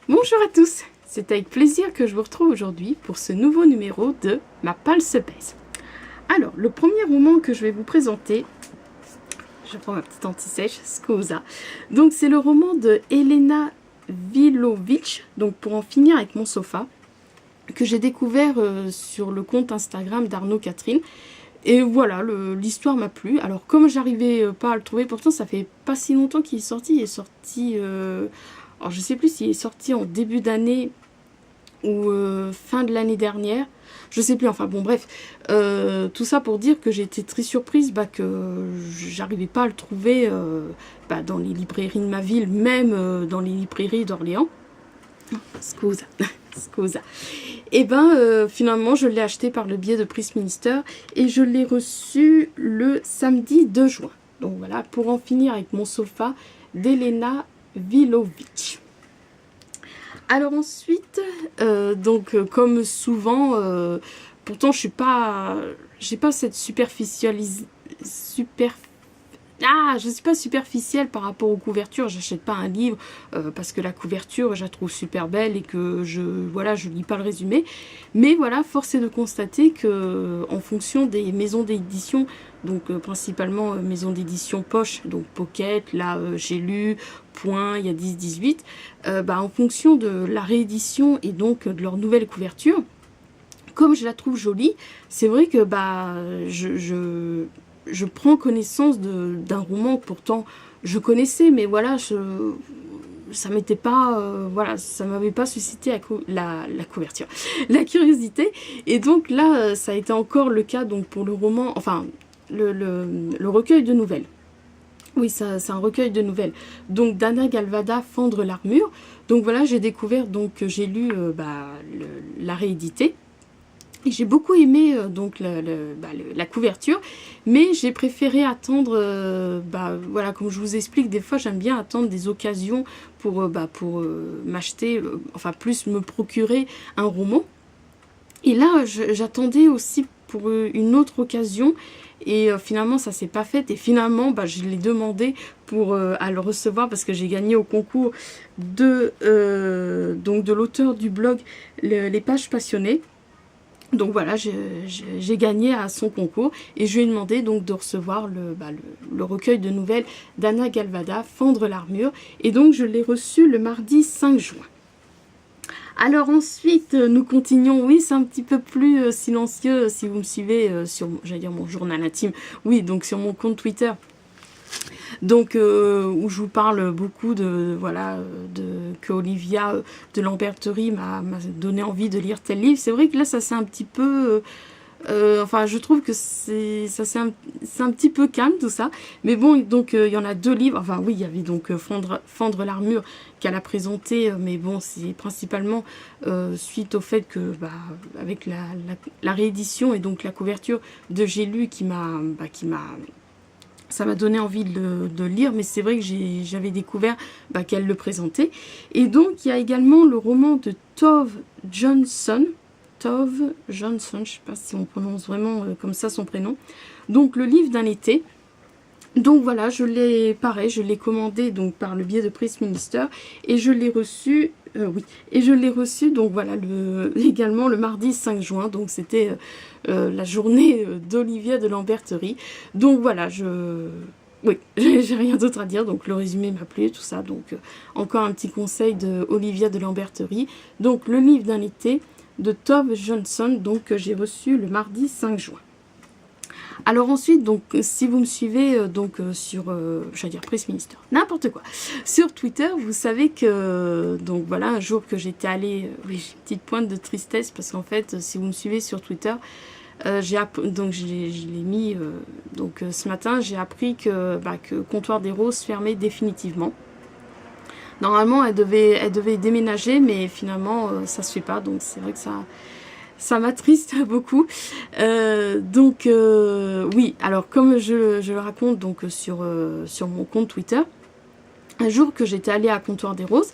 Bonjour à tous, c'est avec plaisir que je vous retrouve aujourd'hui pour ce nouveau numéro de Ma Palle se pèse. Alors, le premier roman que je vais vous présenter, je prends ma petite anti-sèche, Scusa. Donc c'est le roman de Elena Vilovic, donc Pour en finir avec mon sofa, que j'ai découvert sur le compte Instagram d'Arnaud Catherine. Et voilà, l'histoire m'a plu. Alors comme j'arrivais pas à le trouver, pourtant ça fait pas si longtemps qu'il est sorti. Il est sorti, alors je sais plus s'il est sorti en début d'année ou fin de l'année dernière. Je sais plus, enfin bon bref. Tout ça pour dire que j'ai été très surprise que j'arrivais pas à le trouver dans les librairies de ma ville, même dans les librairies d'Orléans. Scusa, scusa. Et finalement je l'ai acheté par le biais de Prix Minister et je l'ai reçu le samedi 2 juin. Donc voilà, Pour en finir avec mon sofa d'Elena Vilovic. Alors ensuite, comme souvent, pourtant je suis pas cette je suis pas superficielle par rapport aux couvertures. J'achète pas un livre parce que la couverture je la trouve super belle et que je lis pas le résumé. Mais voilà, force est de constater que en fonction des maisons d'édition, donc principalement maisons d'édition poche, donc Pocket, là j'ai lu, Point, il y a 10-18, en fonction de la réédition et donc de leur nouvelle couverture, comme je la trouve jolie, c'est vrai que je prends connaissance d'un roman que pourtant je connaissais, mais voilà, ça m'était pas, ça m'avait pas suscité la couverture, la curiosité. Et donc là, ça a été encore le cas donc pour le roman, enfin le recueil de nouvelles. Oui, c'est un recueil de nouvelles. Donc d'Anna Galvada, Fendre l'armure. Donc voilà, j'ai découvert, donc j'ai lu la réédité. Et j'ai beaucoup aimé la couverture, mais j'ai préféré attendre, comme je vous explique, des fois j'aime bien attendre des occasions pour m'acheter, plus me procurer un roman. Et là, j'attendais aussi pour une autre occasion, et finalement ça s'est pas fait, et finalement je l'ai demandé pour à le recevoir parce que j'ai gagné au concours de l'auteur du blog Les Pages Passionnées. Donc voilà, j'ai gagné à son concours et je lui ai demandé donc de recevoir le recueil de nouvelles d'Anna Galvada, Fendre l'armure, et donc je l'ai reçu le mardi 5 juin. Alors ensuite, nous continuons, oui c'est un petit peu plus silencieux si vous me suivez sur, j'allais dire mon journal intime, oui donc sur mon compte Twitter. Donc où je vous parle beaucoup que Olivia de Lamberterie m'a donné envie de lire tel livre. C'est vrai que là ça c'est un petit peu je trouve que c'est un petit peu calme tout ça, mais bon, donc il y en a deux livres, enfin oui il y avait donc Fendre l'armure qu'elle a présenté, mais bon c'est principalement suite au fait que avec la réédition et donc la couverture de J'ai lu ça m'a donné envie de le lire, mais c'est vrai que j'avais découvert qu'elle le présentait. Et donc, il y a également le roman de Tove Jansson. Tove Jansson, je ne sais pas si on prononce vraiment comme ça son prénom. Donc, le livre d'un été. Donc voilà, je l'ai commandé donc par le biais de Prix Minister et je l'ai reçu, donc voilà, également le mardi 5 juin, donc c'était la journée d'Olivia de Lamberterie. Donc voilà, oui, j'ai rien d'autre à dire, donc le résumé m'a plu, tout ça, donc encore un petit conseil de Olivia de Lamberterie. Donc le livre d'un été de Tove Jansson, donc que j'ai reçu le mardi 5 juin. Alors ensuite, donc si vous me suivez sur, j'allais dire Prix Minister, n'importe quoi, sur Twitter, vous savez que, donc voilà, un jour que j'étais allée, oui, j'ai une petite pointe de tristesse, parce qu'en fait, si vous me suivez sur Twitter, je l'ai mis, ce matin, j'ai appris que Comptoir des Roses fermait définitivement. Normalement, elle devait déménager, mais finalement, ça se fait pas, donc c'est vrai que ça m'attriste beaucoup. Oui, alors comme je le raconte donc sur mon compte Twitter, un jour que j'étais allée à Comptoir des Roses,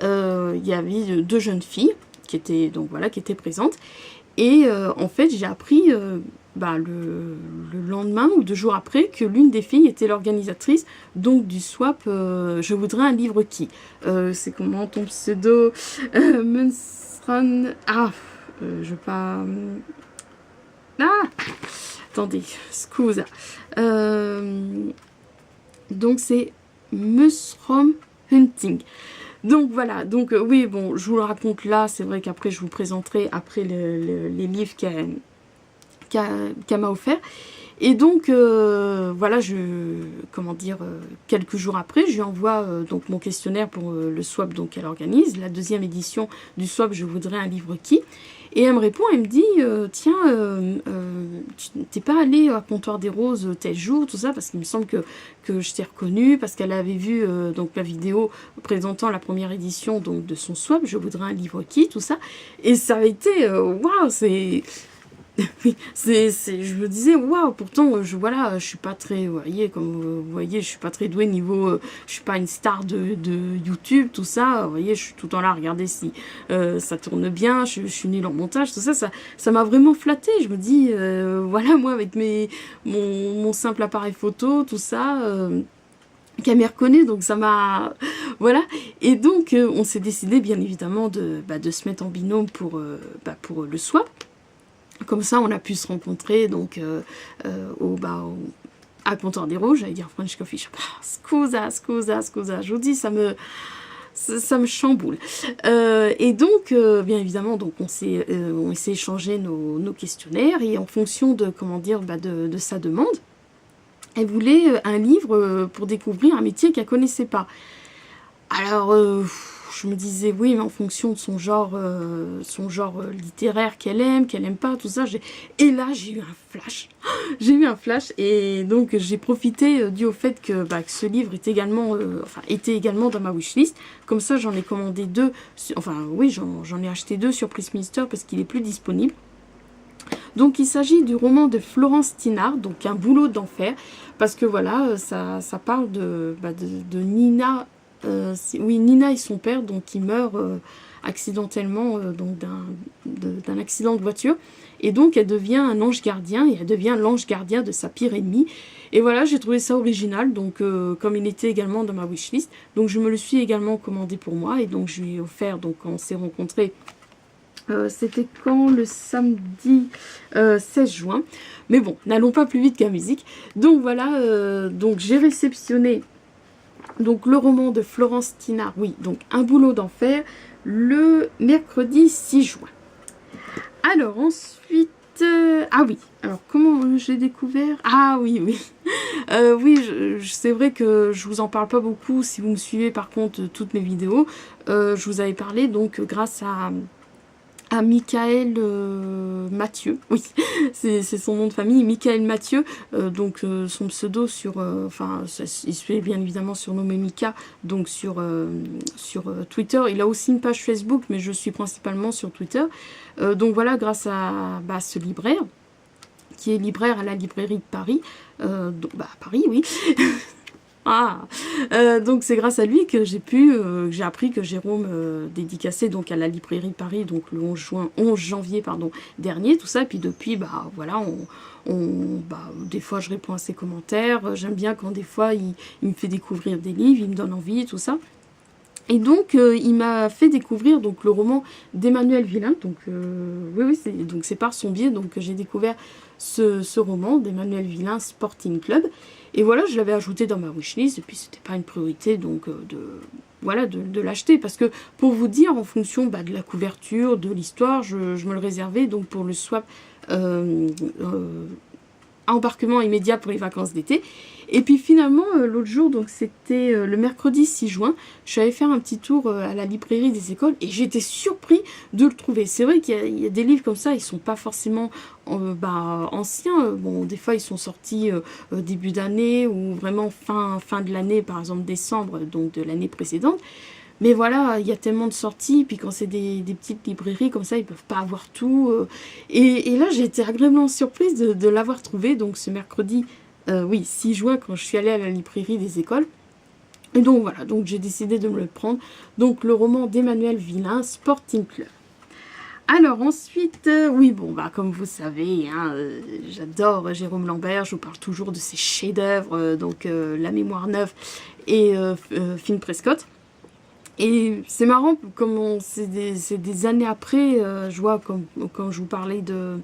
il y avait deux jeunes filles qui étaient présentes. Et en fait, j'ai appris le lendemain ou 2 jours après que l'une des filles était l'organisatrice donc du swap Je voudrais un livre qui c'est comment ton pseudo Munstran je veux pas attendez scusa donc c'est Musrom Hunting. Donc voilà, donc oui, bon, je vous le raconte là, c'est vrai qu'après je vous présenterai après les livres qu'elle m'a offert. Et donc, voilà, comment dire, quelques jours après, je lui envoie donc mon questionnaire pour le swap donc qu'elle organise, la 2e édition du swap Je voudrais un livre qui. Et elle me répond, elle me dit, tiens, tu t'es pas allé à Comptoir des Roses tel jour, tout ça, parce qu'il me semble que je t'ai reconnue, parce qu'elle avait vu donc la vidéo présentant la 1re édition donc de son swap Je voudrais un livre qui, tout ça. Et ça a été, waouh, c'est... je me disais waouh, pourtant voilà, je suis pas très, vous voyez, je suis pas très douée niveau, je suis pas une star de YouTube, tout ça, vous voyez, je suis tout le temps là à regarder si ça tourne bien, je suis nulle en montage, tout ça, ça m'a vraiment flatté. Je me dis voilà, moi avec mon simple appareil photo, tout ça, qu'elle m'y reconnaît, donc ça m'a... Voilà, et donc on s'est décidé bien évidemment de se mettre en binôme pour le swap. Comme ça, on a pu se rencontrer donc à Comptoir des Roses, j'allais dire French Coffee Shop. Scusa, je vous dis, ça me chamboule. Et donc, bien évidemment, donc on s'est échangé nos questionnaires et en fonction de, comment dire, de sa demande, elle voulait un livre pour découvrir un métier qu'elle connaissait pas. Alors... je me disais oui, mais en fonction de son genre littéraire qu'elle aime pas, tout ça. Et là, j'ai eu un flash. J'ai eu un flash et donc j'ai profité dû au fait que ce livre était également dans ma wishlist. Comme ça, j'en ai commandé 2. Enfin, oui, j'en ai acheté 2 sur Prismister parce qu'il est plus disponible. Donc, il s'agit du roman de Florence Tinard, donc Un boulot d'enfer. Parce que voilà, ça parle de Nina... oui, Nina et son père, donc qui meurent accidentellement donc d'un accident de voiture. Et donc elle devient un ange gardien et elle devient l'ange gardien de sa pire ennemie. Et voilà, j'ai trouvé ça original, donc comme il était également dans ma wishlist. Donc je me le suis également commandé pour moi et donc je lui ai offert, donc quand on s'est rencontrés, c'était quand le samedi 16 juin. Mais bon, n'allons pas plus vite qu'à musique. Donc voilà, donc j'ai réceptionné donc le roman de Florence Tinard, oui, donc Un boulot d'enfer, le mercredi 6 juin. Alors ensuite, ah oui, alors comment j'ai découvert? Ah oui, oui, c'est vrai que je vous en parle pas beaucoup si vous me suivez par contre toutes mes vidéos. Je vous avais parlé donc grâce à Michael Mathieu, oui, c'est son nom de famille, Michael Mathieu, donc son pseudo sur, il se fait bien évidemment surnommé Mika, donc sur Twitter. Il a aussi une page Facebook, mais je suis principalement sur Twitter. Donc voilà, grâce à ce libraire, qui est libraire à la librairie de Paris, Paris, oui. Donc c'est grâce à lui que j'ai appris que Jérôme dédicacé donc à la librairie de Paris donc le 11 janvier dernier, tout ça. Et puis depuis voilà, des fois je réponds à ses commentaires, j'aime bien quand des fois il me fait découvrir des livres, il me donne envie, tout ça. Et donc il m'a fait découvrir donc le roman d'Emmanuel Villain, donc oui, c'est par son biais donc que j'ai découvert ce roman d'Emmanuel Villain, Sporting Club. Et voilà, je l'avais ajouté dans ma wishlist, et puis c'était pas une priorité donc de l'acheter, parce que pour vous dire, en fonction de la couverture, de l'histoire, je me le réservais donc pour le swap embarquement immédiat pour les vacances d'été. Et puis finalement, l'autre jour, donc c'était le mercredi 6 juin, je suis allée faire un petit tour à la librairie des écoles et j'étais surpris de le trouver. C'est vrai qu'il y a des livres comme ça, ils sont pas forcément anciens. Bon, des fois, ils sont sortis début d'année ou vraiment fin de l'année, par exemple décembre, donc de l'année précédente. Mais voilà, il y a tellement de sorties, puis quand c'est des petites librairies comme ça, ils peuvent pas avoir tout. Et là, j'ai été agréablement surprise de l'avoir trouvé, donc ce mercredi 6 juin, quand je suis allée à la librairie des écoles. Et donc voilà, donc j'ai décidé de me le prendre. Donc le roman d'Emmanuel Villain, Sporting Club. Alors ensuite, oui, bon, bah comme vous savez, hein, j'adore Jérôme Lambert, je vous parle toujours de ses chefs-d'œuvre, donc La Mémoire neuve et Finn Prescott. Et c'est marrant, comme c'est des années après, je vois, quand je vous parlais de...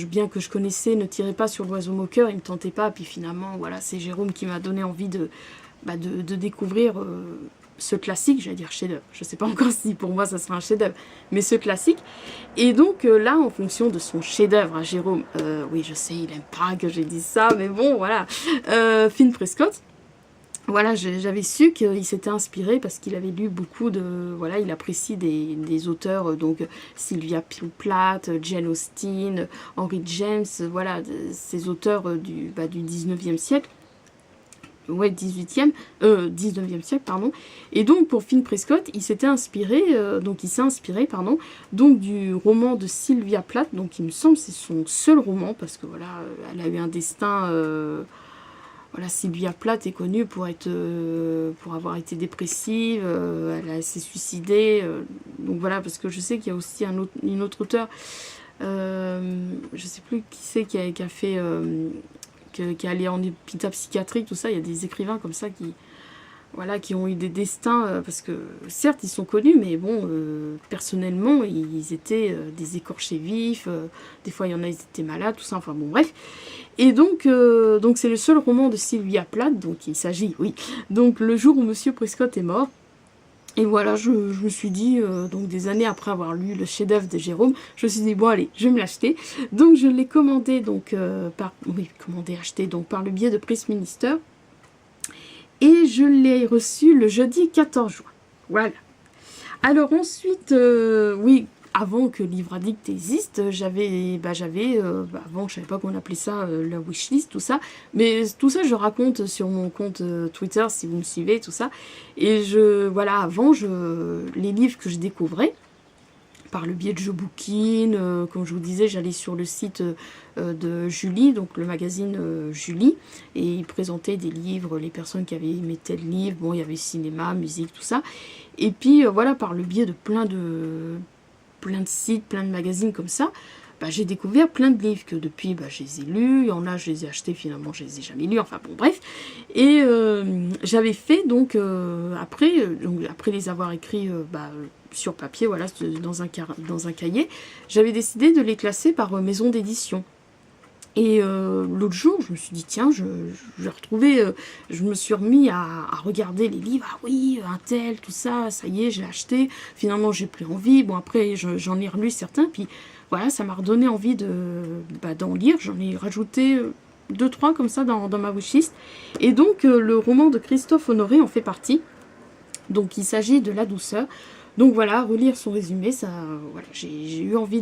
bien que je connaissais, Ne tirez pas sur l'oiseau moqueur, il me tentait pas, puis finalement, voilà, c'est Jérôme qui m'a donné envie de découvrir ce classique, j'allais dire chef-d'œuvre. Je sais pas encore si pour moi ça sera un chef-d'œuvre, mais ce classique. Et donc là, en fonction de son chef-d'œuvre à Jérôme, oui, je sais, il aime pas que j'ai dit ça, mais bon, voilà, Finn Prescott. Voilà, j'avais su qu'il s'était inspiré parce qu'il avait lu beaucoup de... Voilà, il apprécie des auteurs, donc Sylvia Plath, Jane Austen, Henry James, voilà, ces auteurs du 19e siècle. Ouais, 19e siècle, pardon. Et donc, pour Finn Prescott, il s'était inspiré, pardon, donc du roman de Sylvia Plath, donc il me semble que c'est son seul roman, parce que voilà, elle a eu un destin... Voilà, Sylvia Plath est connue pour avoir été dépressive, elle s'est suicidée, donc voilà, parce que je sais qu'il y a aussi une autre auteure, je sais plus qui c'est qui a fait, qui est allé en hôpital psychiatrique, tout ça, il y a des écrivains comme ça qui ont eu des destins, parce que certes ils sont connus, mais bon, personnellement ils étaient des écorchés vifs, des fois il y en a, ils étaient malades, tout ça, enfin bon bref. Et donc c'est le seul roman de Sylvia Plath, donc il s'agit, oui, donc Le jour où Monsieur Prescott est mort. Et voilà, je me suis dit, donc des années après avoir lu le chef-d'œuvre de Jérôme, je me suis dit, bon allez, je vais me l'acheter. Donc je l'ai commandé, acheté donc par le biais de Press Minister. Et je l'ai reçu le jeudi 14 juin. Voilà. Alors ensuite, oui, avant que Livre Addict existe, avant, je savais pas qu'on appelait ça la wishlist, tout ça. Mais tout ça, je raconte sur mon compte Twitter, si vous me suivez, tout ça. Et voilà, avant, les livres que je découvrais, par le biais de Jobookin, comme je vous disais, j'allais sur le site de Julie, donc le magazine Julie, et ils présentaient des livres, les personnes qui avaient aimé tel livre, bon, il y avait cinéma, musique, tout ça. Et puis voilà, par le biais de plein de sites, plein de magazines comme ça, j'ai découvert plein de livres que depuis, je les ai lus, il y en a, je les ai achetés, finalement, je les ai jamais lus, enfin bon, bref. Et j'avais fait, donc, après les avoir écrits sur papier, voilà, dans un cahier, j'avais décidé de les classer par maison d'édition. Et l'autre jour, je me suis dit, tiens, je vais retrouver, je me suis remis à regarder les livres, ah oui, un tel, tout ça, ça y est, j'ai acheté, finalement j'ai plus envie, bon après j'en ai relu certains, puis voilà, ça m'a redonné envie d'en lire, j'en ai rajouté 2-3 comme ça dans ma wishlist, et donc le roman de Christophe Honoré en fait partie, donc il s'agit de La douceur, donc voilà, relire son résumé, ça, voilà, j'ai eu envie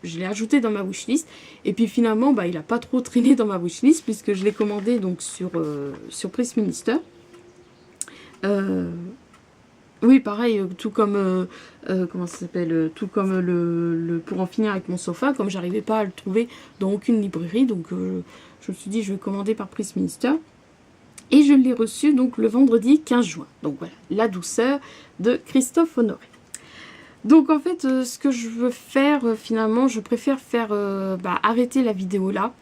je l'ai ajouté dans ma wishlist, et puis finalement il n'a pas trop traîné dans ma wishlist puisque je l'ai commandé donc sur Press Minister. Oui, pareil, tout comme comment ça s'appelle, tout comme le Pour en finir avec mon sofa, comme j'arrivais pas à le trouver dans aucune librairie, donc je me suis dit je vais commander par Press Minister. Et je l'ai reçu donc le vendredi 15 juin. Donc voilà, La douceur de Christophe Honoré. Donc en fait, ce que je veux faire, finalement, je préfère faire arrêter la vidéo là.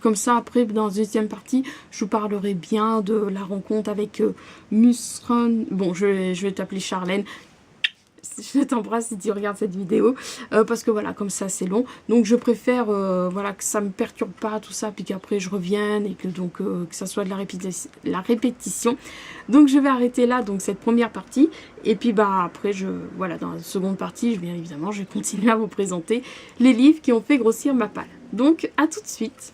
Comme ça, après, dans la deuxième partie, je vous parlerai bien de la rencontre avec Musron. Bon, je vais t'appeler Charlène. Je t'embrasse si tu regardes cette vidéo, parce que voilà, comme ça c'est long, donc je préfère voilà, que ça me perturbe pas tout ça, puis qu'après je revienne et que ça soit de la répétition. Donc je vais arrêter là donc cette première partie, et puis après voilà, dans la seconde partie, bien évidemment je vais continuer à vous présenter les livres qui ont fait grossir ma palle. Donc à tout de suite.